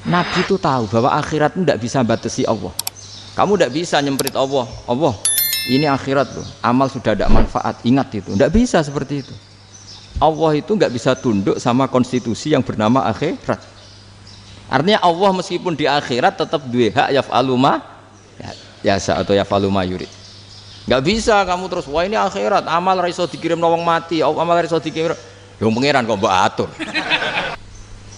Nabi itu tahu bahwa akhirat itu tidak bisa batasi Allah. Kamu tidak bisa nyemprit Allah. Allah, ini akhirat loh. Amal sudah tidak manfaat. Ingat itu. Tidak bisa seperti itu. Allah itu nggak bisa tunduk sama konstitusi yang bernama akhirat. Artinya Allah meskipun di akhirat tetap duwe hak yaf'alu ma yasa atau yaf'alu ma yurid. Nggak bisa kamu terus wah ini akhirat amal ra iso dikirim wong mati, amal ra iso dikirim. Yang pangeran kok mbok atur.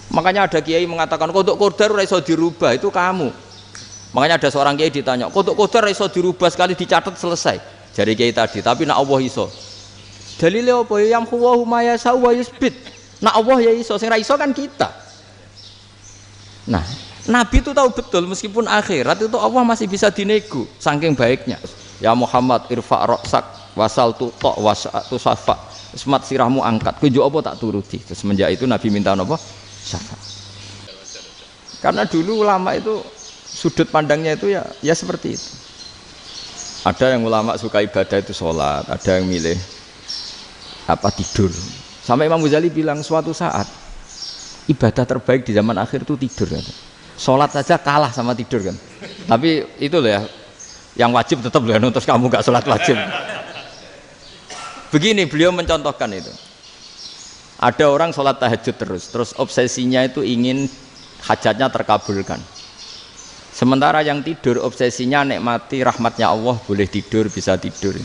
Makanya ada kiai mengatakan kodok qadar ora iso dirubah, itu kamu. Makanya ada seorang kiai ditanya, kodok qadar ora iso dirubah sekali dicatat selesai. Jadi kiai tadi, tapi nak Allah iso. Dalile apa? Yang huwa ma yasa wa yusbit. Nak Allah ya iso, sing ra iso kan kita. Nah, Nabi itu tahu betul meskipun akhirat itu Allah masih bisa dinego saking baiknya. Ya Muhammad irfa' ra'sak wasal tu ta' wasatu safa. Semat sirahmu angkat. Kowe yo apa tak turuti. Terus semenjak itu Nabi minta apa? Syafaat. Karena dulu ulama itu sudut pandangnya itu ya seperti itu. Ada yang ulama suka ibadah itu sholat, ada yang milih tidur. Sampai Imam Ghazali bilang suatu saat ibadah terbaik di zaman akhir itu tidur kan. Sholat saja kalah sama tidur kan. Tapi itu loh ya, yang wajib tetap loh, terus kamu gak sholat wajib. Begini beliau mencontohkan itu. Ada orang sholat tahajud terus obsesinya itu ingin hajatnya terkabulkan. Sementara yang tidur obsesinya nikmati rahmatnya Allah, boleh tidur, bisa tidur.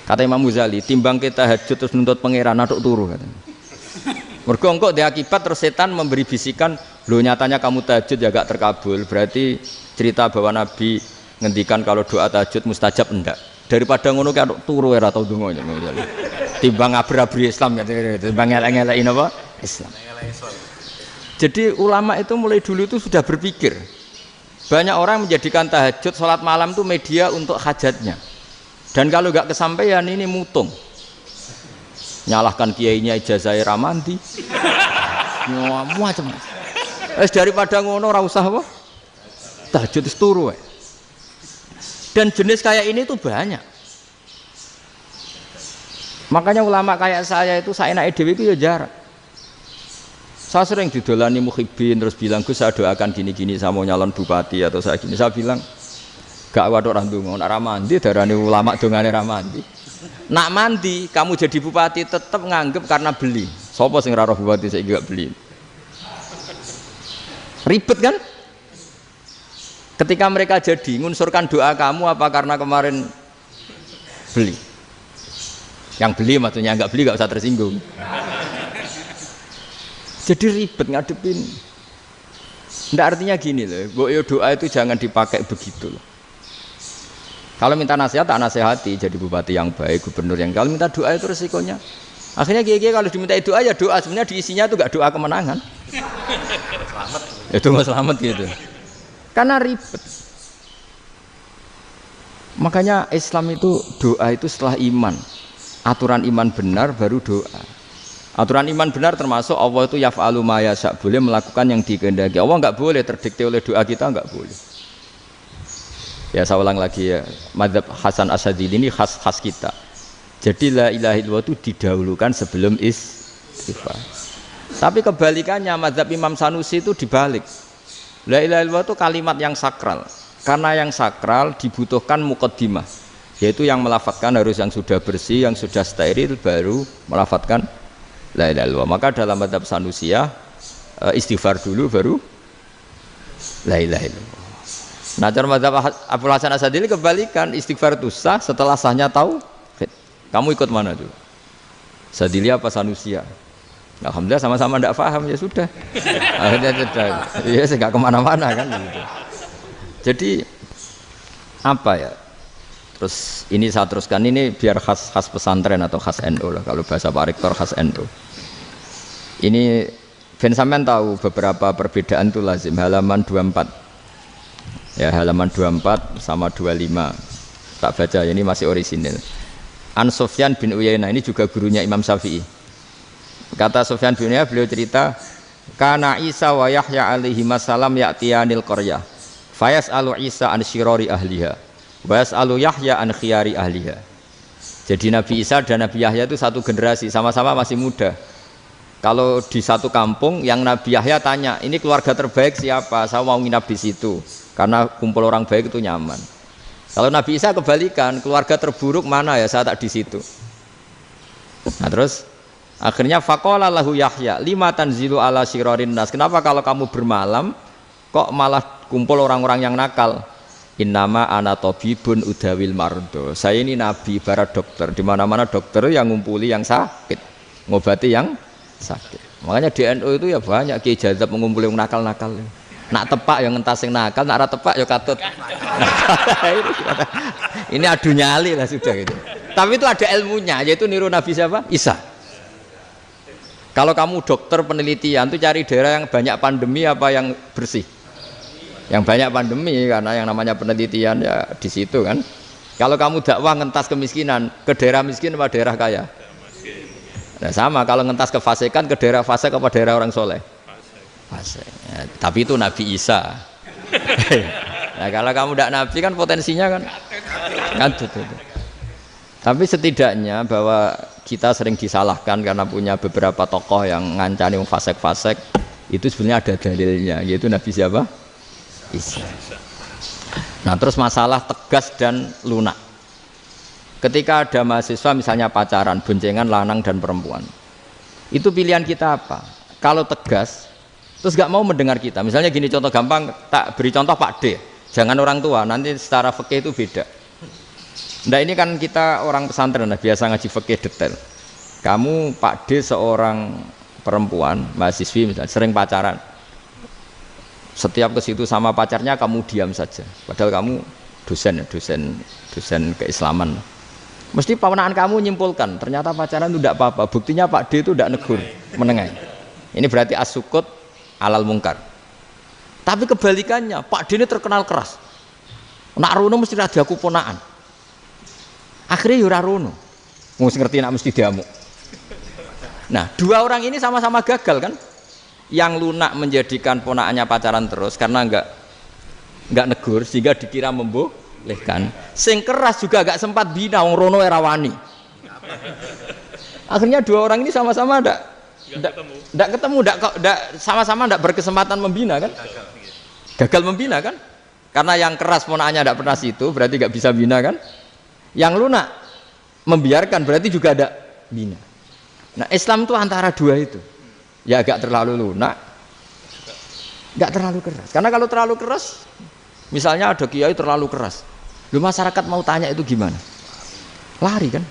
Kata Imam Ghazali, timbang kita tahajud terus nuntut pangeran aduk turu katanya. Mergo engko di akibat terus setan memberi bisikan, lho nyatanya kamu tahajud ya gak terkabul, berarti cerita bahwa Nabi ngendikan kalau doa tahajud mustajab enggak. Daripada ngono ki aduk turu ora tau donga Imam Ghazali. Timbang abri-abri Islam ya, timbang elek-elekin apa? Islam. Jadi ulama itu mulai dulu itu sudah berpikir. Banyak orang menjadikan tahajud, sholat malam itu media untuk hajatnya. Dan kalau nggak kesampaian ini mutung. Nyalahkan kiainya ijazah ramandi. Macam. Daripada ngono ora usah apa? Tahajud itu turu. Dan jenis kayak ini tuh banyak. Makanya ulama kayak saya itu saenake dhewe itu ya jarak. Saya sering didolani muhibbin terus bilang Gus saya doakan gini-gini saya mau nyalon bupati atau saya gini. Saya bilang gak waduh orang dongo, nak ramandi darani ulama dongane ramandi. Nak mandi kamu jadi bupati tetap nganggep karena beli. Sopo sing ora roh bupati saya gak beli. Ribet kan? Ketika mereka jadi ngunsurkan doa kamu apa karena kemarin beli? Yang beli maksudnya nggak beli nggak usah tersinggung. Jadi ribet ngadepin. Nggak artinya gini loh, doa itu jangan dipakai begitu loh. Kalau minta nasihat tak nasihati jadi bupati yang baik, gubernur yang kalau minta doa itu resikonya. Akhirnya kiai kalau diminta doa ya doa sebenarnya diisinya itu nggak doa kemenangan. Selamat. Itu nggak selamat gitu. Karena ribet. Makanya Islam itu doa itu setelah iman. Aturan iman benar baru doa. Aturan iman benar termasuk Allah itu yaf'alu ma yasha, boleh melakukan yang dikehendaki. Allah enggak boleh terdikte oleh doa kita, enggak boleh. Ya saya ulang lagi ya, mazhab Hasan Asyadzili ini khas kita. Jadi la ilaha illallah itu didahulukan sebelum istighfar. Tapi kebalikannya mazhab Imam Sanusi itu dibalik. La ilaha illallah itu kalimat yang sakral. Karena yang sakral dibutuhkan muqaddimah, yaitu yang melafadzkan harus yang sudah bersih, yang sudah steril baru melafadzkan la ilaha illallah. Maka dalam mazhab Sanusiyah istighfar dulu baru la ilaha illallah. Nah cara mazhab Abdul Hasan Asyadzili kebalikan, istighfar itu sah setelah sahnya tauhid. Kamu ikut mana tuh? Asyadzili apa Sanusiyah? Alhamdulillah sama-sama tidak paham ya sudah. Akhirnya sudah. Ya saya nggak kemana-mana kan gitu. Jadi apa ya? Terus ini saya teruskan ini biar khas pesantren atau khas NU lah, kalau bahasa Pak Rektor khas NU. Ini Ben sampean tahu beberapa perbedaan itu lazim, halaman 24. Ya halaman 24 sama 25. Tak baca ini masih orisinil. An Sufyan bin Uyainah ini juga gurunya Imam Syafi'i. Kata Sufyan bin Uyainah beliau cerita, kana Isa wa Yahya alaihi masalam ya'tiyanil qaryah. Fayas'alu Isa an syirari ahliha. Was'alu Yahya an khiyari ahliha. Jadi Nabi Isa dan Nabi Yahya itu satu generasi, sama-sama masih muda. Kalau di satu kampung yang Nabi Yahya tanya, ini keluarga terbaik siapa? Saya mau nginap di situ karena kumpul orang baik itu nyaman. Kalau Nabi Isa kebalikan, keluarga terburuk mana ya? Saya tak di situ. Nah terus akhirnya faqala lahu Yahya, lima tanzilu ala syirarin nas. Kenapa kalau kamu bermalam kok malah kumpul orang-orang yang nakal? Innama ana tabibun udawil mardo. Saya ini nabi ibarat dokter. Di mana-mana dokter yang ngumpuli yang sakit, ngobati yang sakit. Makanya di NU itu ya banyak Ki Jazab mengumpuli yang nakal-nakal. Nak tepak yang ngentas yang nakal, nak ora tepak ya katut. Ini adu nyali lah sudah gitu. Tapi itu ada ilmunya, yaitu niru Nabi siapa? Isa. Kalau kamu dokter penelitian tuh cari daerah yang banyak pandemi apa yang bersih? Yang banyak pandemi, karena yang namanya penelitian ya di situ kan. Kalau kamu dakwah ngentas kemiskinan, ke daerah miskin apa daerah kaya? Nah sama, kalau ngentas kefasikan ke daerah fasik apa daerah orang soleh? Fasik. Ya, tapi itu Nabi Isa. Nah kalau kamu tidak Nabi kan potensinya kan itu. Tapi setidaknya bahwa kita sering disalahkan karena punya beberapa tokoh yang ngancani fasik-fasik, itu sebenarnya ada dalilnya, yaitu Nabi siapa? Isa. Nah terus masalah tegas dan lunak. Ketika ada mahasiswa misalnya pacaran, boncengan lanang dan perempuan, itu pilihan kita apa? Kalau tegas, terus gak mau mendengar kita. Misalnya gini contoh gampang, tak beri contoh Pak D. Jangan orang tua, nanti secara fikih itu beda. Nah ini kan kita orang pesantren, nah, biasa ngaji fikih detail. Kamu Pak D seorang perempuan, mahasiswi misalnya, sering pacaran. Setiap ke situ sama pacarnya kamu diam saja. Padahal kamu dosen keislaman. Mesti pamanaan kamu nyimpulkan, ternyata pacaran itu tidak apa-apa. Buktinya Pak D itu tidak negur, menengahi. Ini berarti as-sukut alal mungkar. Tapi kebalikannya, Pak D ini terkenal keras. Nak rono mesti ada kuponaan. Akhirnya yura rono. Mesti ngerti nak mesti diamuk. Nah, dua orang ini sama-sama gagal kan? Yang lunak menjadikan ponaannya pacaran terus karena enggak negur sehingga dikira membolehkan. Sing keras juga agak sempat bina wong rono era wani. Akhirnya dua orang ini sama-sama enggak ketemu, sama-sama enggak berkesempatan membina kan? Gagal membina kan? Karena yang keras ponaannya enggak pernah situ, berarti enggak bisa bina kan? Yang lunak membiarkan berarti juga ada bina. Nah, Islam itu antara dua itu. Ya agak terlalu lunak, enggak terlalu keras. Karena kalau terlalu keras, misalnya ada kiai terlalu keras, lu masyarakat mau tanya itu gimana? Lari kan?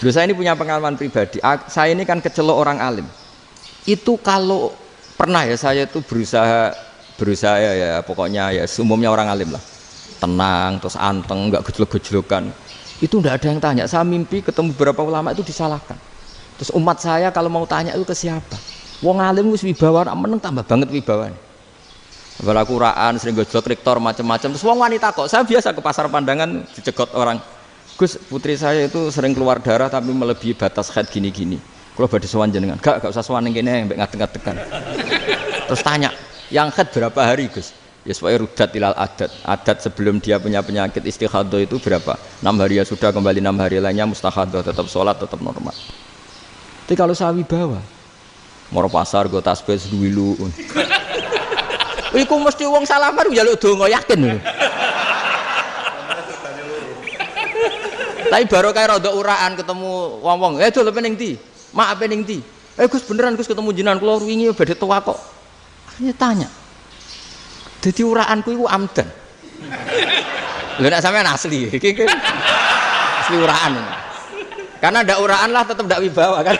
Lu saya ini punya pengalaman pribadi. Saya ini kan kecelok orang alim. Itu kalau pernah ya saya itu berusaha ya pokoknya ya umumnya orang alim lah. Tenang, terus anteng, enggak gejlok-gejlokan. Itu enggak ada yang tanya. Saya mimpi ketemu beberapa ulama itu disalahkan. Terus umat saya kalau mau tanya itu ke siapa? Wong alim wis wibawa, meneng tambah banget wibawane. Bala Quran sering gojlok rektor macam-macam. Terus wong wanita kok, saya biasa ke pasar pandangan dicegot orang. Gus, putri saya itu sering keluar darah tapi melebihi batas haid gini-gini. Kalau badhe sowan jenengan, gak usah sowan ning kene mbek ngadeg-ngadegan. Terus tanya, yang haid berapa hari, Gus? Ya supaya rudat ilal adat sebelum dia punya penyakit istihadah itu berapa? 6 hari ya sudah, kembali 6 hari lainnya mustahadah, tetap sholat, tetap normal. Tapi kalau sawi bawa moro pasar go tasbih duwilu. Iku mesti wong salaman njaluk donga yakin. Tapi baru kayak rada uraan ketemu wong-wong, dol pening ndi? Mak pening ndi? Gus beneran Gus ketemu jenengan kula wingi badhe tuwa kok. Akhirnya tanya. Dadi uraanku iku amdan. Lho nek sampean asli, iki asli uraan. Karena ndak uraan lah tetap ndak wibawa kan.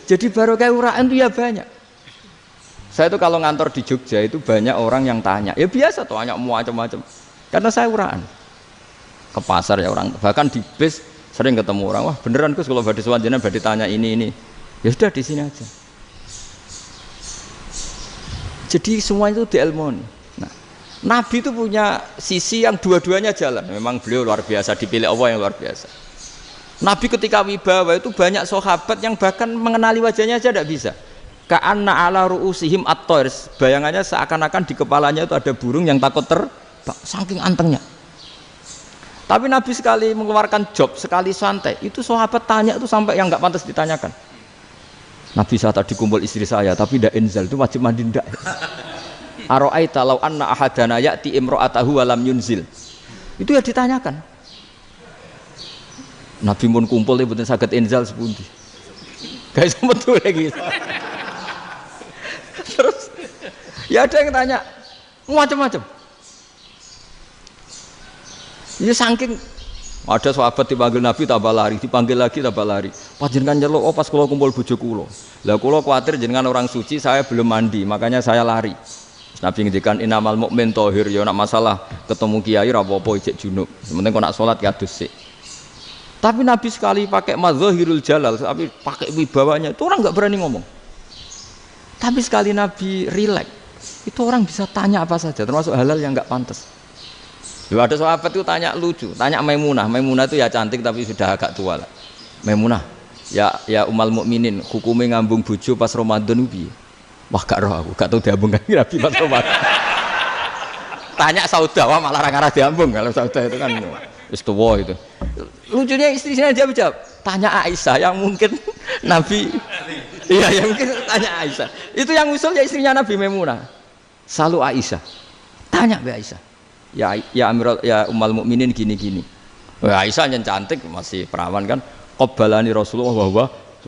Jadi baru kayak uraan itu ya banyak. Saya itu kalau ngantor di Jogja itu banyak orang yang tanya. Ya biasa tuh tanya macam-macam. Karena saya uraan. Ke pasar ya orang, bahkan di bis sering ketemu orang. Wah beneran Gus kalau badhe sowan jenengan badhe tanya ini. Ya sudah di sini aja. Jadi semua itu diilmoni. Nabi itu punya sisi yang dua-duanya jalan. Memang beliau luar biasa, dipilih Allah yang luar biasa. Nabi ketika wibawa itu banyak sahabat yang bahkan mengenali wajahnya aja tidak bisa. Ka'anna ala ru'usihim at-thair. Bayangannya seakan-akan di kepalanya itu ada burung yang takut terbang. Saking antengnya. Tapi Nabi sekali mengeluarkan job, sekali santai, itu sahabat tanya itu sampai yang nggak pantas ditanyakan. Nabi saya tadi kumpul istri saya, tapi tidak inzal, itu wajib mandi ndak? Aro'aita law anna ahadana ya'ti imra'atahu wa lam yunzil. Itu ya ditanyakan. Nabi pun kumpul ya betul saged inzal sepundi. Guys betul lagi. Terus ya ada yang tanya macam-macam. Ini saking ada sahabat dipanggil Nabi tambah lari, dipanggil lagi tambah lari. Panjenengan nyeluk, oh pas kula kumpul bojo kula. Lah kula kuwatir jenengan orang suci, saya belum mandi, makanya saya lari. Nabi ngendikan innamal mukmin thahir, ya nak masalah ketemu kiai ra apa-apa ijek junub. Sementing kok nak salat ya adus sik. Tapi Nabi sekali pakai madzahirul jalal, tapi pakai wibawanya, itu orang enggak berani ngomong. Tapi sekali Nabi rileks, itu orang bisa tanya apa saja, termasuk halal yang enggak pantas. Lalu ada sahabat itu tanya lucu, tanya Maimunah. Maimunah itu ya cantik tapi sudah agak tua lah. Maimunah, ya umal mukminin, hukumnya ngambung bojo pas Ramadan piye? Wah gak roh aku, gak tahu diambung kan Nabi pas Ramadan. Tanya Saudah, wah malah ngarah diambung. Kalau Saudah itu kan wis tuwa itu. Lucunya istrinya jawab, tanya Aisyah yang mungkin Nabi. Iya, yang mungkin tanya Aisyah. Itu yang usul ya istrinya Nabi Maimunah. Selalu Aisyah. Tanya Mbak Aisyah. Ya Amirul ya umal mukminin gini-gini. Aisyah yang cantik masih perawan kan. Qabbalani Rasulullah bahwa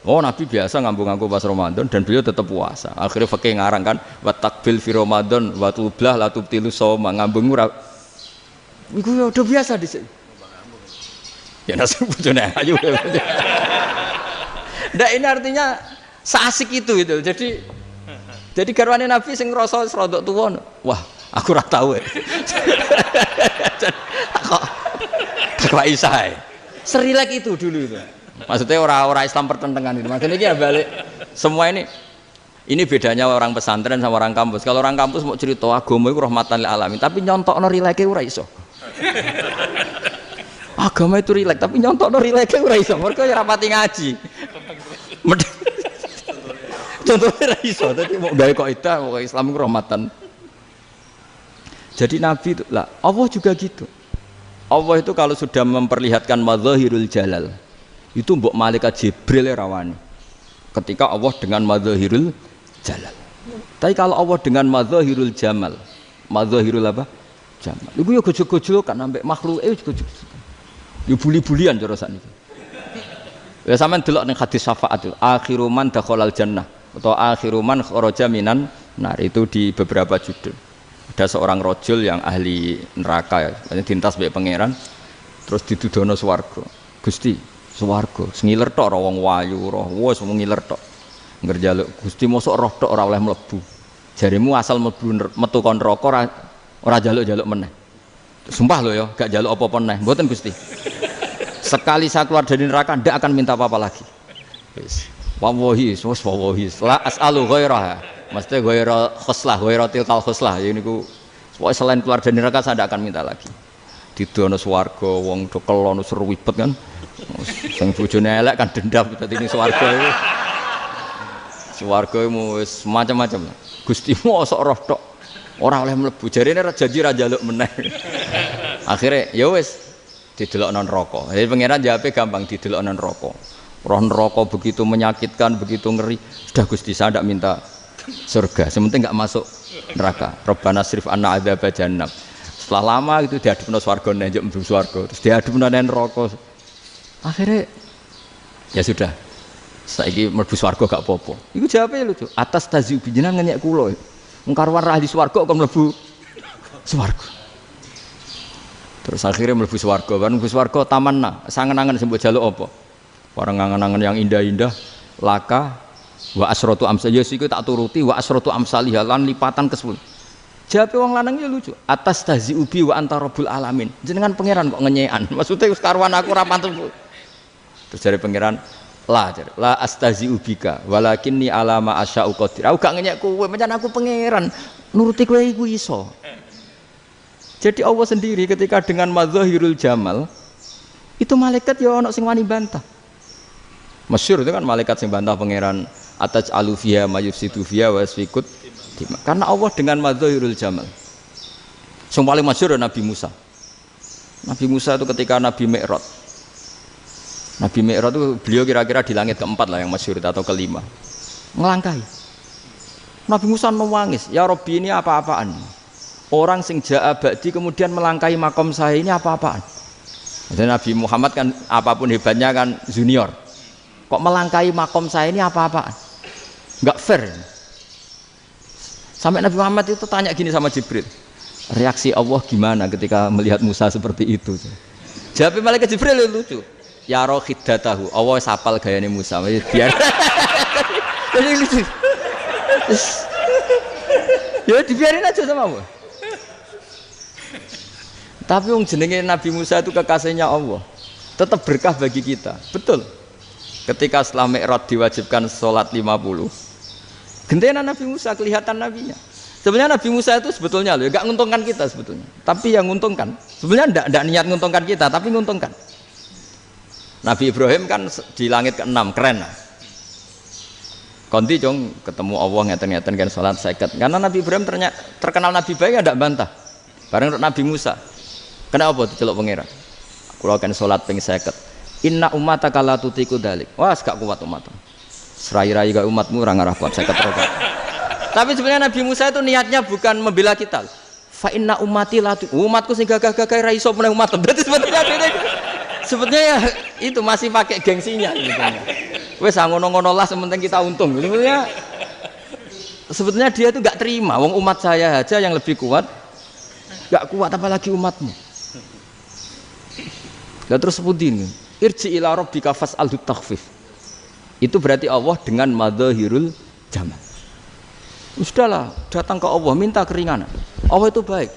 oh Nabi biasa ngambung-ngambung pas Ramadan dan beliau tetap puasa. Akhirnya fakih ngarang kan wa takbil fi Ramadan wa tublah la tubtilu shauma ngambung ora. Iku ya udah biasa di sini. Ya nasib bojone ayu. Ndak ini artinya seasik itu gitu. Jadi garwane Nabi sing ngrasa rodok tuwa. Wah, aku ora tahu. Kok Aisyah. Serilek itu dulu itu. Maksudnya orang Islam pertentangan itu. Maksudnya ini ya balik semua ini bedanya orang pesantren sama orang kampus. Kalau orang kampus mau cerita agama itu rahmatan lil alamin, tapi nyontokno rileke ora iso. Agama itu rilek, tapi nyontokno rileke ora iso. Mergo ya rapati ngaji. Contohnya ora iso, dadi mau gawe kaidah kok Islam itu rahmatan. Jadi Nabi itu lah, Allah juga gitu. Allah itu kalau sudah memperlihatkan madzahirul jalal, itu mbok malaikat Jibril rawani. Ketika Allah dengan madzahirul jalal. Tapi kalau Allah dengan madzahirul jamal, madzahirul apa? Jamal. Iku yo gojok-gojok kan ambek makhluke gojok. Yo buli-bulian cara sakniki. Ya sampean delok ning hadis syafaat itu, akhiru man dakhalal jannah atau akhiru man kharaja minan nar, itu di beberapa judul. Ada seorang rojul yang ahli neraka ya, dintas mbek pangeran terus didudono swarga. Gusti, swarga sengiler tok ora wong wayu ora wis ngiler tok. Ngerjaluk Gusti mosok roh tok ora oleh mlebu. Jarimu asal mlebu metu kon neraka ora jaluk-jaluk meneh. Sumpah lho ya, gak jaluk apa-apa meneh. Mboten Gusti. Sekali saya keluar dari neraka ndak akan minta apa-apa lagi. Wis. Wallahi, wallahi. La as'alu ghairaha. Maksudnya ghaira khoslah, ghaira tilkal khoslah. Ya niku pokoke selain keluar dari neraka saya ndak akan minta lagi. Didono swarga wong do kelon seru wibet kan. Sing bojone elek kan dendam dadi ning swarga iku. Swarga iku wis macam-macam. Gusti mosok roh tok ora oleh mlebu. Jarine janji ra njaluk meneh. Akhire ya wis didelokno neraka. Jadi pangeran jawabe gampang, didelokno neraka. Roh neraka begitu menyakitkan, begitu ngeri. Sudah Gusti saya ndak minta surga, sementing enggak masuk neraka. Rabbana srif anna adzab jahannam. Setelah lama itu diadepno swarga njuk mlebu swarga, terus diadepno nang neraka. Akhirnya ya sudah. Saiki mlebu swarga gak apa-apa. Iku jawabe lucu. Atas taziu jenengan ngenyek kula. Wong karwan ahli swarga kok mlebu swarga. Terus akhirnya mlebu swarga, kan mlebu swarga tamanna, sangen-angen sing mbok jaluk apa? Orang angen-angen yang indah-indah, laka wa asratu amsal, ya siku tak turuti wa asratu amsalih lan lipatan ke-10. Jawabe wong lanang ya lucu. Atas tahzi ubi wa anta rabbul alamin. Jenengan pangeran kok ngenyekan. Maksudnya wis karwan aku ora pantes. Terus jare pangeran, la astahzi ubika walakinni alama asya'u qadir. Aku gak ngenyek kowe, pancen aku pangeran. Nuruti kowe iku iso. Jadi Allah sendiri ketika dengan madzahirul jamal itu malaikat ya ono sing wani bantah. Masyhur itu kan malaikat sing bantah pangeran ataj alufiya mayufsidu fiya wasfikut. Karena Allah dengan madzahirul jamal. Sing paling masyhur Nabi Musa. Nabi Musa itu ketika Nabi Mi'raj. Nabi Mi'raj itu beliau kira-kira di langit keempat lah yang masyhur atau kelima. Ngelangkai. Nabi Musa nangis, ya Rabbi ini apa-apaan? Orang sing ja'a ba'di kemudian melangkai makom saya ini apa-apaan? Dan Nabi Muhammad kan apapun hebatnya kan junior. Kok melangkai makom saya ini apa-apaan? Enggak fair. Sampai Nabi Muhammad itu tanya gini sama Jibril. Reaksi Allah gimana ketika melihat Musa seperti itu? Jawab malaikat Jibril lucu. Ya rohidatahu, Allah sapal gayane Musa. Biar. Jadi lucu. Ya dibiarin aja sama Allah. Tapi yang jenenge Nabi Musa itu kekasihnya Allah, tetap berkah bagi kita. Betul. Ketika setelah Mi'raj diwajibkan sholat 50, gentena Nabi Musa kelihatan nabinya. Sebenarnya Nabi Musa itu sebetulnya loh, gak nguntungkan kita sebetulnya. Tapi yang nguntungkan, sebenarnya tidak niat nguntungkan kita, tapi nguntungkan. Nabi Ibrahim kan di langit ke-6, keren lah. Konti jong ketemu Allah ngeten-ngeten kan sholat 50. Karena Nabi Ibrahim terkenal Nabi baik, tidak bantah. Bareng Nabi Musa. Kenapa diceluk pangeran? Kula kan salat ping 50. Inna ummataka la tutiku dalik. Wah, gak kuat umat. Serai-rai gak umatmu ora ngarah kuat 50 rakaat. Tapi sebenarnya Nabi Musa itu niatnya bukan membela kita. Fa inna ummati la umatku sing gagah-gagah ra iso meneh umat. Berarti sebetulnya ya itu masih pakai gengsinya gitu. Wes ngono-ngono lah sementing kita untung. Sebetulnya dia itu gak terima wong umat saya aja yang lebih kuat. Gak kuat apalagi umatmu. Lah terus sebutin irji ila rabbika fas'alhu takhfif. Itu berarti Allah dengan madzahirul jamal. Sudahlah, datang ke Allah minta keringanan. Allah itu baik.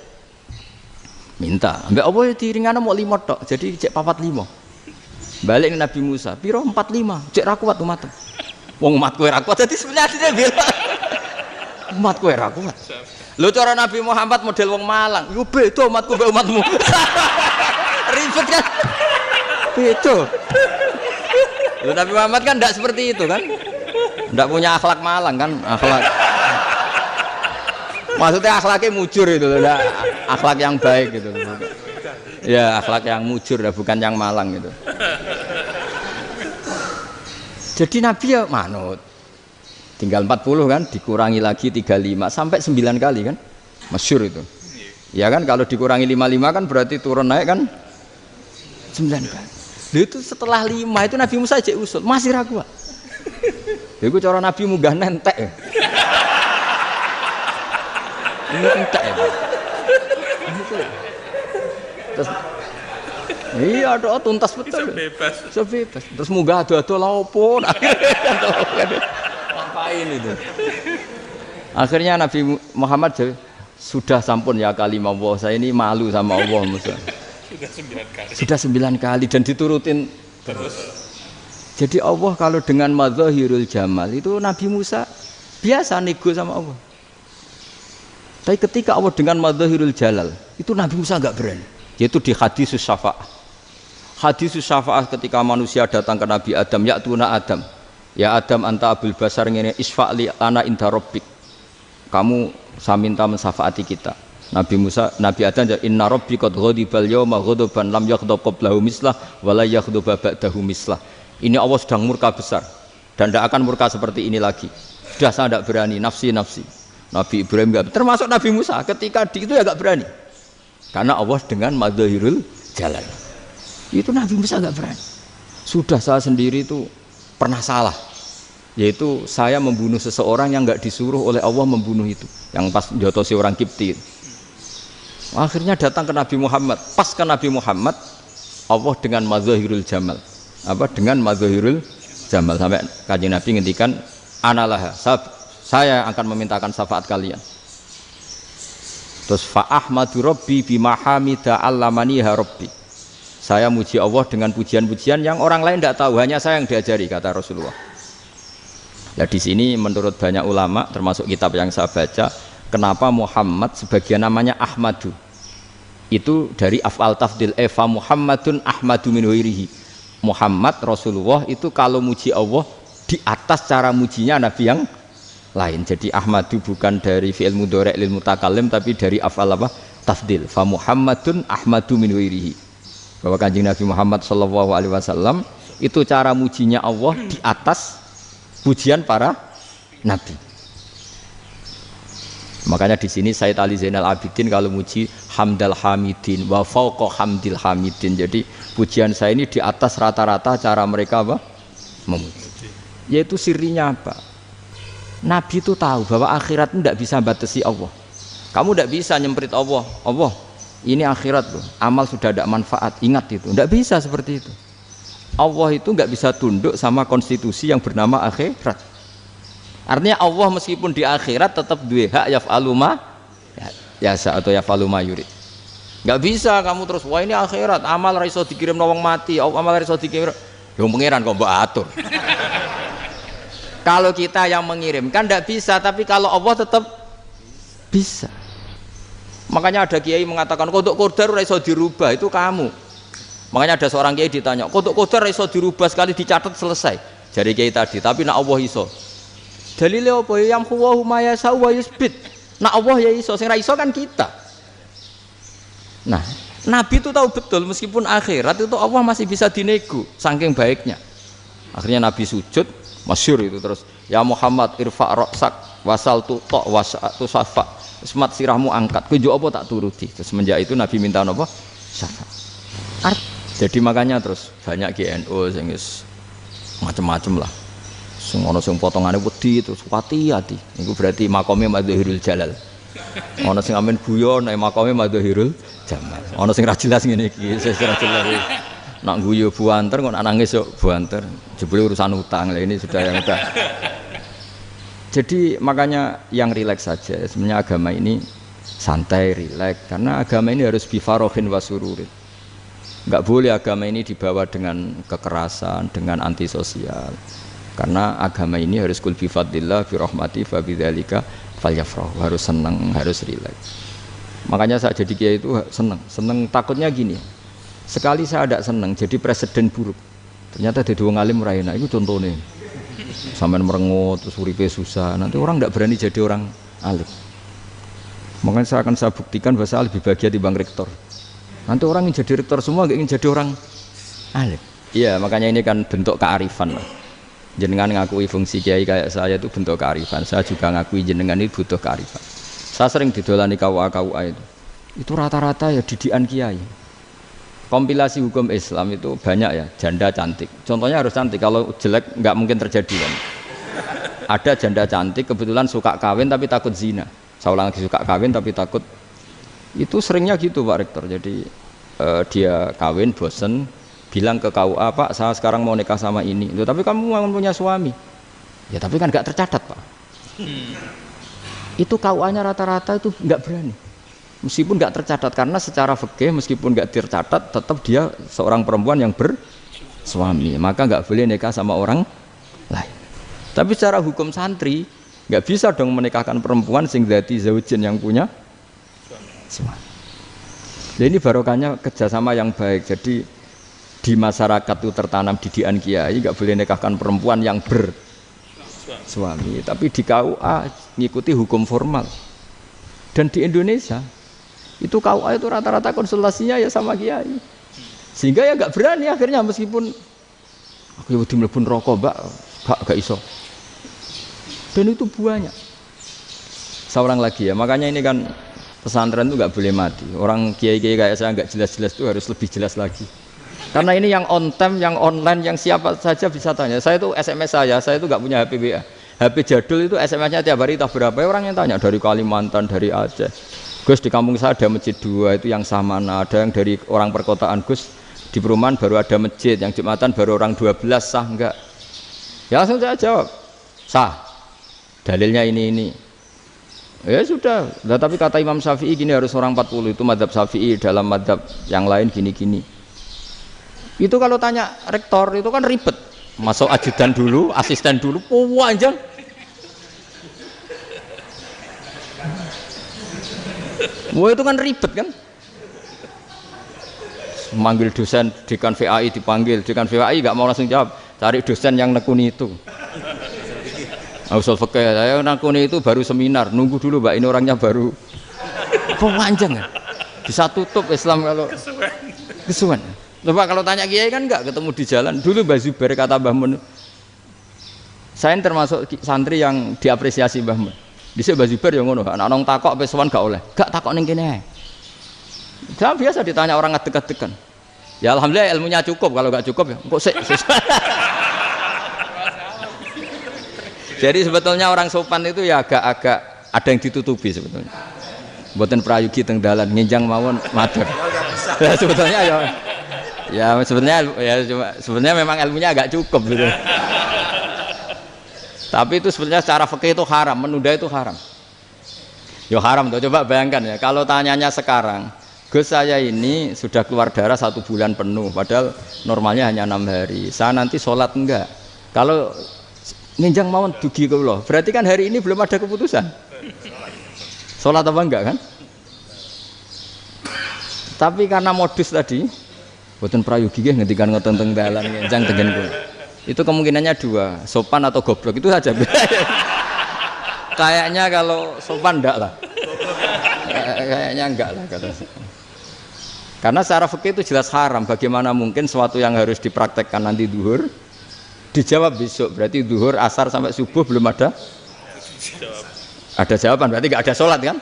Minta, ambek Allah diringanan mau 5 tok. Jadi cek 45. Balik ke Nabi Musa, piro 45. Cek ra kuat umat. Wong umatku ra kuat dadi sebenarnya dia bilang umatku ra kuat. Lho cara Nabi Muhammad model wong Malang, yo beda umatku mbek umatmu. Ribet kan? Beda. Lho Nabi Muhammad kan tidak seperti itu kan? Tidak punya akhlak Malang kan? Akhlak. Maksudnya akhlaknya mujur itu, akhlak yang baik gitu. Ya akhlak yang mujur, bukan yang Malang gitu. Jadi Nabi ya manut. Tinggal 40 kan, dikurangi lagi 35 sampai 9 kali kan, masyhur itu. Ya kan kalau dikurangi 55 kan berarti turun naik kan 9 kali. Lalu itu setelah 5 itu Nabi Musa aja usul, masih ragu. Itu cara Nabi munggah nentek. Ini entek ya. Terus iya doa tuntas betul. Sebebas. Terus munggah ado-ado lha opo? Ngapain itu? Akhirnya Nabi Muhammad sudah sampun ya kalimah Allah, saya ini malu sama Allah Musa. Sudah 9 kali dan diturutin terus. Jadi Allah kalau dengan madzahirul jamal itu Nabi Musa biasa nego sama Allah. Tapi ketika Allah dengan madzahirul jalal itu Nabi Musa enggak berani. Yaitu di hadisus syafa'ah. Hadisus syafa'ah ketika manusia datang ke Nabi Adam, ya'tuna Adam. Ya Adam anta abul basar ngene isfa'li ana inda rabbik. Kamu saya minta mensafaati kita. Nabi Musa, Nabi Adam inna rabbi qad ghadibal yawma ghadaban lam yaghdab qablahu mislah wa la yaghdab ba'dahu mislah. Ini Allah sedang murka besar dan tidak akan murka seperti ini lagi. Sudah saya tidak berani, nafsi. Nabi Ibrahim enggak, termasuk Nabi Musa ketika itu ya enggak berani. Karena Allah dengan madzahirul jalal. Itu Nabi Musa enggak berani. Sudah saya sendiri itu pernah salah. Yaitu saya membunuh seseorang yang enggak disuruh oleh Allah membunuh itu. Yang pas jotosi orang Kipti. Akhirnya datang ke Nabi Muhammad. Pas ke Nabi Muhammad Allah dengan madzahirul jamal. Dengan madzahirul jamal sampai Kanjeng Nabi ngendikan analah saya akan memintakan syafaat kalian. Terus fa ahmadu rabbi bima hamida allamaniha rabbi. Saya muji Allah dengan pujian-pujian yang orang lain tidak tahu, hanya saya yang diajari, kata Rasulullah. Nah di sini menurut banyak ulama termasuk kitab yang saya baca, kenapa Muhammad sebagian namanya Ahmadu. Itu dari af'al tafdil fa Muhammadun ahmadu min ghairihi. Muhammad Rasulullah itu kalau muji Allah di atas cara mujinya Nabi yang lain. Jadi Ahmadu bukan dari fi'il mudhari' lil mutakallim tapi dari af'al apa? Tafdil. Fa Muhammadun ahmadu min ghairihi. bahwa Kanjeng Nabi Muhammad SAW itu cara mujinya Allah di atas pujian para nabi. Makanya di sini Sayyid Ali Zainal Abidin kalau muji hamdal hamidin wa fauqa hamdil hamidin. Jadi pujian saya ini di atas rata-rata cara mereka apa? Memuji. Yaitu sirinya apa? Nabi itu tahu bahwa akhirat itu tidak bisa batasi Allah. Kamu tidak bisa nyemprit Allah. Allah, ini akhirat loh. Amal sudah ada manfaat. Ingat itu. Tidak bisa seperti itu. Allah itu nggak bisa tunduk sama konstitusi yang bernama akhirat. Artinya Allah meskipun di akhirat tetap duwe hak yaf'alu ma yasa atau yaf'alu ma yurid. Nggak bisa kamu terus wah ini akhirat amal ra iso dikirim wong mati, amal ra iso dikirim. Ya pangeran kok mbok atur. Kalau kita yang mengirimkan tidak bisa, tapi kalau Allah tetap bisa. Makanya ada kiai mengatakan kodok qadar ora iso dirubah, itu kamu. Makanya ada seorang kiai ditanya, kodok qadar ora iso dirubah sekali dicatat selesai. Jadi kiai tadi, tapi nak Allah iso. Dalile apa ya huwa ma yasha wa yusbit. Nak Allah ya iso, sing ra iso kan kita. Nah, Nabi itu tahu betul meskipun akhirat itu Allah masih bisa dinego saking baiknya. Akhirnya Nabi sujud, masyhur itu terus, ya Muhammad irfa' ra'sak wasal tu ta wasatu safa. Semat sirahmu angkat, kunjuk apa tak turuti. Terus semenjak itu Nabi minta apa? Syafaat. Jadi makanya terus banyak GNU sing macam-macam lah. Sing ana sing potongane wedi terus hati-hati. Iku berarti makome Madhahirul Jalal. Ana sing amen guyon nek makome Madhahirul Jamal. Ana sing ra jelas ngene iki, sing ra jelas. Nak guyu buanter kok nangis yo buanter. Jebule urusan utang. Lah ini sudah yang udah. Jadi makanya yang rileks saja. Sebenarnya agama ini santai, rileks karena agama ini harus bifarohin wasururin. Enggak boleh agama ini dibawa dengan kekerasan, dengan antisosial. Karena agama ini harus kul bi fadlillah bi rahmati fa bidzalika falyafrahu, harus senang, harus rileks. Makanya saya jadi kiai itu senang takutnya gini. Sekali saya tidak senang jadi presiden buruk. Ternyata jadi wong alim ra enak, itu contohnya. Sampai merengut terus uripe susah, nanti orang tidak berani jadi orang alim. Makanya saya buktikan bahwa saya lebih bahagia dibanding rektor. Nanti orang ingin jadi rektor semua, nggak ingin jadi orang alim. Iya, makanya ini kan bentuk kearifan lah. Jenengan ngakui fungsi kiai kayak saya itu bentuk kearifan. Saya juga ngakui jenengan ini butuh kearifan. Saya sering didolani KUA itu. Itu rata-rata ya didikan kiai. Kompilasi hukum Islam itu banyak ya, janda cantik. Contohnya harus cantik, kalau jelek nggak mungkin terjadi kan. Ada janda cantik kebetulan suka kawin tapi takut zina. Saya ulang lagi, suka kawin tapi takut. Itu seringnya gitu Pak Rektor. Jadi dia kawin bosen, bilang ke KUA, Pak saya sekarang mau nikah sama ini. Loh, tapi kamu mau punya suami. Ya tapi kan nggak tercatat Pak. Itu KUA-nya rata-rata itu nggak berani. Meskipun nggak tercatat, karena secara fikih meskipun nggak tercatat tetap dia seorang perempuan yang bersuami, maka nggak boleh nikah sama orang lain. Tapi secara hukum santri nggak bisa dong menikahkan perempuan sing dzati zaujin yang punya suami. Jadi ini barokahnya kerjasama yang baik. Jadi di masyarakat itu tertanam didikan kiai nggak boleh nikahkan perempuan yang bersuami. Tapi di KUA ngikuti hukum formal. Dan di Indonesia itu KUA itu rata-rata konsultasinya ya sama kiai, sehingga ya nggak berani akhirnya meskipun aku wedi mlebu neraka mbak gak iso. Dan itu buahnya. Seorang lagi ya, makanya ini kan pesantren itu nggak boleh mati. Orang kiai-kiai kayak saya nggak jelas-jelas itu harus lebih jelas lagi. Karena ini yang on time, yang online, yang siapa saja bisa tanya. Saya itu SMS saya itu nggak punya HP WA. HP jadul itu SMS-nya tiap hari tak berapa, orang yang tanya dari Kalimantan, dari Aceh. Gus di kampung saya ada masjid 2 itu yang sama, ada yang dari orang perkotaan, Gus di perumahan baru ada masjid, yang Jumatan baru orang 12, sah enggak? Ya langsung saya jawab, sah. Dalilnya ini. Ya sudah, tapi kata Imam Syafi'i gini harus orang 40, itu madzhab Syafi'i, dalam madzhab yang lain gini-gini. Itu kalau tanya rektor itu kan ribet. Masuk ajudan dulu, asisten dulu, panjang. Wah itu kan ribet kan? Manggil dosen dekan VAI dipanggil, dekan VAI nggak mau langsung jawab, cari dosen yang nekuni itu. Usul fikih saya nekuni itu baru seminar, nunggu dulu mbak ini orangnya baru. Panjang kan? Bisa tutup Islam kalau kesuwen. Coba kalau tanya kiai kan enggak ketemu di jalan. Dulu Mbah Zubair kata Mbah Mun, saya termasuk santri yang diapresiasi Mbah Mun. Dhisik Mbah Zubair ya ngono, anak nong takok wis sowan gak oleh. Gak takok ning kene ae. Saya biasa ditanya orang ngadeg-adegan. Ya alhamdulillah ilmunya cukup, kalau gak cukup ya kok sik. Jadi sebetulnya orang sopan itu ya agak-agak ada yang ditutupi sebetulnya. Mboten prayogi teng dalan nginjang mawon matur. Ya sebetulnya ya sebenarnya memang ilmunya agak cukup gitu. Tapi itu sebenarnya secara fikih itu haram, menunda itu haram. Ya haram tuh, coba bayangkan ya, kalau tanyanya sekarang, Gus saya ini sudah keluar darah 1 bulan penuh, padahal normalnya hanya 6 hari. Saya nanti sholat enggak? Kalau nginjang mawon dugi kula, berarti kan hari ini belum ada keputusan. Sholat apa enggak kan? Tapi karena modus tadi, boten prayogi nggih ngendikan ngoten teng dalan nginjang tengen kula. Itu kemungkinannya 2, sopan atau goblok itu saja. Kayaknya kalau sopan enggak lah. Kayaknya enggak lah kata. Karena secara fikih itu jelas haram. Bagaimana mungkin sesuatu yang harus dipraktekkan nanti zuhur dijawab besok, berarti zuhur, asar sampai subuh belum ada jawaban, berarti nggak ada sholat kan?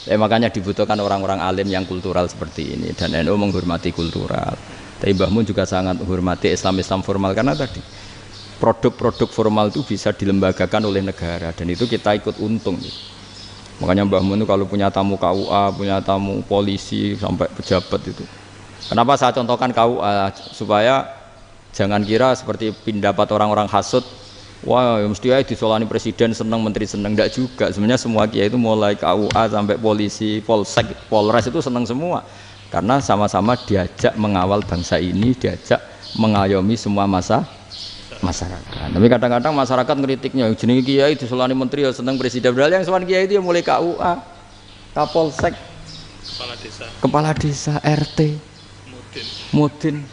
Makanya dibutuhkan orang-orang alim yang kultural seperti ini, dan NU menghormati kultural. Tapi Mbah Mun juga sangat menghormati Islam formal, karena tadi produk-produk formal itu bisa dilembagakan oleh negara, dan itu kita ikut untung. Makanya Mbah Mun itu kalau punya tamu KUA, punya tamu polisi sampai pejabat itu. Kenapa saya contohkan KUA? Supaya jangan kira seperti pendapat orang-orang hasud, wah mesti aja disolani presiden seneng, menteri seneng. Enggak juga, sebenarnya semua kiai itu mulai KUA sampai polisi, polsek, polres itu seneng semua, karena sama-sama diajak mengawal bangsa ini, diajak mengayomi semua masyarakat. Tapi kadang-kadang masyarakat ngeritiknya, jenenge kiai disolani menteri ya seneng, presiden, padahal yang sowan kiai itu ya mulai KUA, kapolsek, kepala desa, RT, mudin.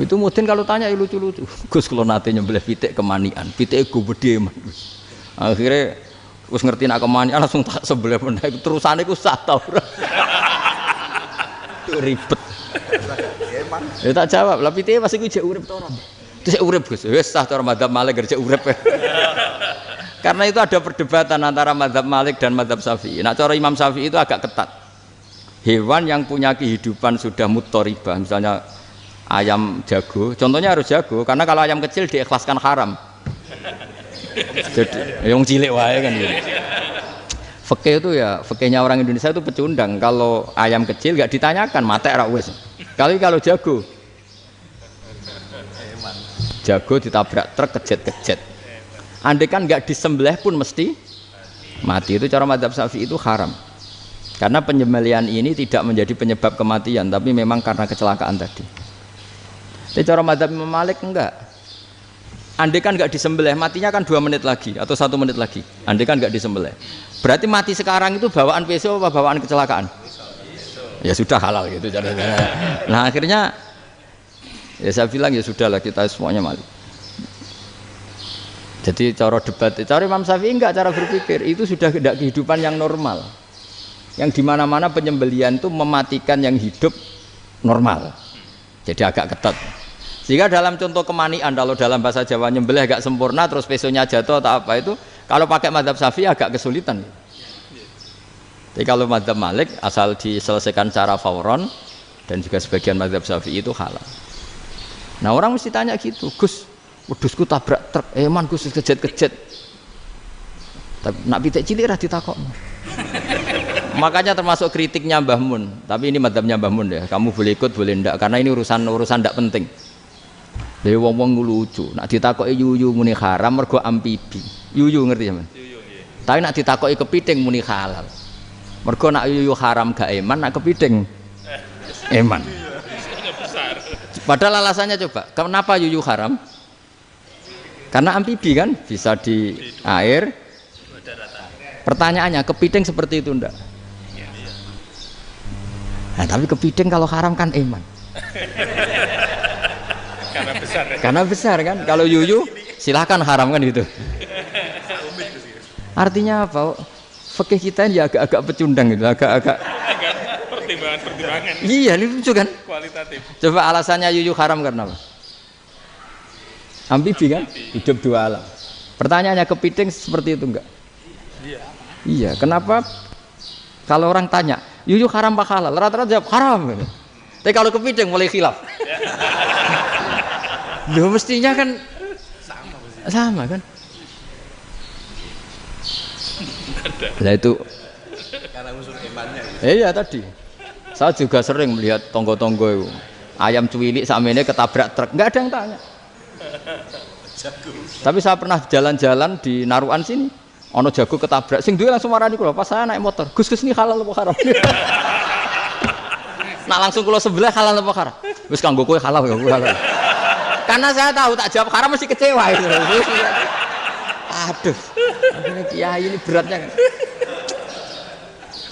Itu mudin kalau tanya ya lucu-lucu. Gus kalau nate nyembelih pitik kemanian, pitik gue gede man. Akhirnya Gus ngerti nak kemanian langsung tak sebelah meneh. Terusane ku sah ta ora. Ribet. Ya tak jawab, lah pitike pasti ku jek urip ta ora. Terus urip Gus. Wis sah cara madzhab Malik jek urip. Karena itu ada perdebatan antara madzhab Malik dan madzhab Syafi'i. Nah cara Imam Syafi'i itu agak ketat. Hewan yang punya kehidupan sudah mutharibah, misalnya ayam jago, contohnya harus jago, karena kalau ayam kecil diikhlaskan haram. Jadi yang cilik wae kan gitu. Fikih itu ya, fikihnya orang Indonesia itu pecundang. Kalau ayam kecil nggak ditanyakan, mate ra wis. Kalau jago ditabrak truk kejet. Andai kan nggak disembelih pun mesti mati. Itu cara madzhab Syafi'i itu haram. Karena penyembelihan ini tidak menjadi penyebab kematian, tapi memang karena kecelakaan tadi. Tapi cara madzhab Imam Malik enggak. Andai kan enggak disembelih, matinya kan 2 menit lagi atau 1 menit lagi. Andai kan enggak disembelih, berarti mati sekarang itu bawaan peso apa bawaan kecelakaan? Ya sudah halal gitu caranya. Nah akhirnya ya saya bilang ya sudahlah, kita semuanya Malik. Jadi cara debat, cara Imam Syafi'i enggak, cara berpikir itu sudah tidak kehidupan yang normal, yang dimana-mana penyembelihan itu mematikan yang hidup normal. Jadi agak ketat. Sehingga dalam contoh kemanian, kalau dalam bahasa Jawa nyembelih agak sempurna terus pesonya jatuh atau apa itu, kalau pakai madzhab Syafi'i agak kesulitan. Jadi kalau madzhab Malik asal diselesaikan secara fauron, dan juga sebagian madzhab Syafi'i itu halal. Nah orang mesti tanya gitu, Gus, wedhusku tabrak truk, man Gus kejet. Tapi nak pitik cilik ra ditakokno. Makanya termasuk kritiknya Mbah Mun, tapi ini madzhabnya Mbah Mun ya. Kamu boleh ikut boleh ndak, karena ini urusan ndak penting. Dewe wong-wong lucu, nak ditakoki yuyu muni haram mergo amfibi. Yuyu ngerti sampean? Yuyu nggih. Tapi nak ditakoki kepiting muni halal. Mergo nak yuyu haram gak eman, nak kepiting eman. Padahal alasannya coba, kenapa yuyu haram? Karena amfibi kan, bisa di air. Pertanyaannya, kepiting seperti itu ndak? Nah, tapi kepiting kalau haram kan eman. Karena besar kan. Kalau yuyu silahkan haram kan gitu. Artinya apa? Fikih kita ya agak-agak pecundang gitu, agak-agak pertimbangan. Iya, ini lucu kan? Kualitatif. Coba alasannya yuyu haram karena apa? Amfibi kan? Hidup dua alam. Pertanyaannya kepiting seperti itu enggak? Iya. Iya, kenapa kalau orang tanya, yuyu haram apa halal? Rata-rata jawab haram. Tapi kalau kepiting mulai khilaf. Loh mestinya kan sama kan? Nah itu Karena unsur imannya. iya tadi. Saya juga sering melihat tonggo-tonggo itu. Ayam cuwilik sakmene ketabrak truk, enggak ada yang tanya. Tapi saya pernah jalan-jalan di Naruan sini. Ono jago ketabrak, sing duwe langsung marani kula pas saya naik motor. Gus ini halal apa haram? Nak langsung kula sebelah halal apa haram? Wis kanggo kowe halal ya halal. Karena saya tahu tak jawab haram mesti kecewa itu. Aduh. Akhirnya kiai ini beratnya kan.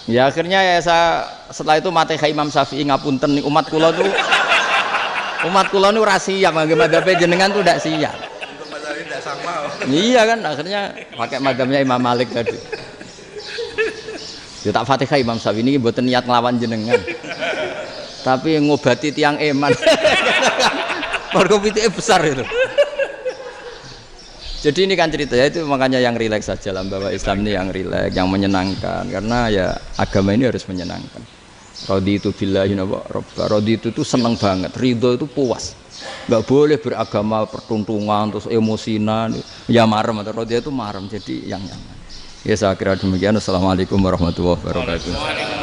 Ya akhirnya ya saya setelah itu mate Imam Syafi'i ngapunten umat kula tuh ora siap ngangge madzhab jenengan tuh ndak siap. Untuk mazhab ini tidak sama. Iya kan akhirnya pakai madzhabnya Imam Malik tadi. Ya tak Fatihah Imam Syafi'i ini mboten niat nglawan jenengan. Tapi ngobati tiang eman. Mergo pitike besar itu. Jadi ini kan cerita ya itu makanya yang rileks saja lah bahwa Islam ini yang rileks, yang menyenangkan karena ya agama ini harus menyenangkan. Raditu billahi robba. Raditu itu seneng banget, ridho itu puas. Enggak boleh beragama pertuntungan terus emosinan, ya marem atau raditu itu marem jadi yang nyaman. Ya saya kira demikian. Assalamualaikum warahmatullahi wabarakatuh.